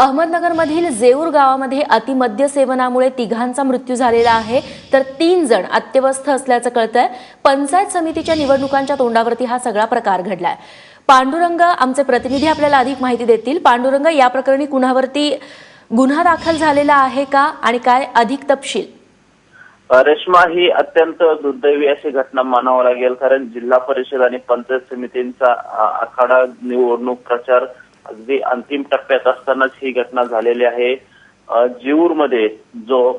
अहमदनगरमधील जेऊर गावामध्ये अतिमद्य सेवनामुळे तिघांचा मृत्यू झालेला आहे, तर 3 जण अत्यवस्थ असल्याचं कळतंय। पंचायत समितीच्या निवडणुकांच्या तोंडावरती हा सगळा प्रकार घडलाय। पांडुरंग आमचे प्रतिनिधी आपल्याला अधिक माहिती देतील। पांडुरंग, या प्रकरणी कुणावरती गुन्हा दाखल झालेला आहे का आणि काय अधिक तपशील? रेश्मा, ही अत्यंत दुर्दैवी अशी घटना मानावं लागेल, कारण जिल्हा परिषद आणि पंचायत समितींचा आखाडा निवडणूक प्रचार अगदी अंतिम टप्प्यात असतानाच ही घटना झालेली आहे। जेऊरमध्ये जो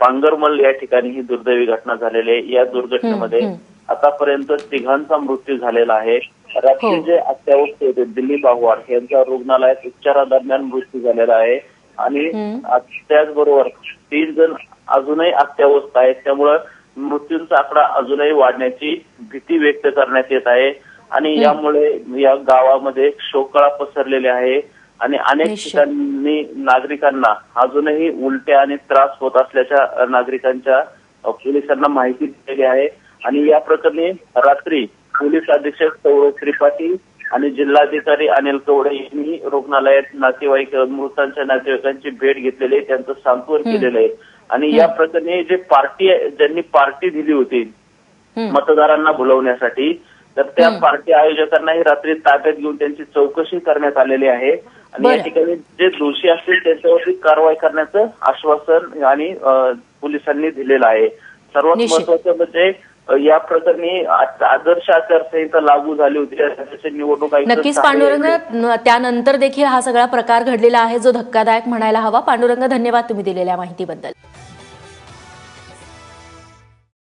पांगरमल या ठिकाणी ही दुर्दैवी घटना झालेली आहे। या दुर्घटनेमध्ये आतापर्यंत तिघांचा मृत्यू झालेला आहे। रात्री जे अत्यावस्थ होते दिलीप आव्हाड यांचा रुग्णालयात उपचारादरम्यान मृत्यू झालेला आहे आणि त्याचबरोबर 3 जण अजूनही अत्यावस्थ आहेत। त्यामुळे मृत्यूंचा आकडा अजूनही वाढण्याची भीती व्यक्त करण्यात येत आहे आणि यामुळे या गावामध्ये शोककळा पसरलेली आहे आणि अनेक ठिकाणी नागरिकांना अजूनही उलट्या आणि त्रास होत असल्याच्या नागरिकांच्या पोलिसांना माहिती दिलेली आहे। आणि या प्रकरणी रात्री पोलीस अधीक्षक सौरभ त्रिपाठी आणि जिल्हाधिकारी अनिल कवडे यांनी रुग्णालयात मृतांच्या नातेवाईकांची भेट घेतलेली आहे, त्यांचं सांत्वन केलेलं आहे। आणि या प्रकरणी ज्यांनी पार्टी दिली होती मतदारांना बोलवण्यासाठी, तर त्या पार्टी आयोजकांनाही रात्री ताब्यात घेऊन त्यांची चौकशी करण्यात आलेली आहे आणि या ठिकाणी जे दोषी असतील त्यांच्यावरती कारवाई करण्याचं आश्वासन आणि पोलिसांनी दिलेलं आहे। सर्वात महत्वाचं म्हणजे या प्रकरणी आदर्श आचारसंहिता लागू झाली होती, राज्याचे निवडणूक आयुक्त। नक्कीच पांडुरंग, त्यानंतर देखील हा सगळा प्रकार घडलेला आहे जो धक्कादायक म्हणायला हवा। पांडुरंग, धन्यवाद तुम्ही दिलेल्या माहितीबद्दल।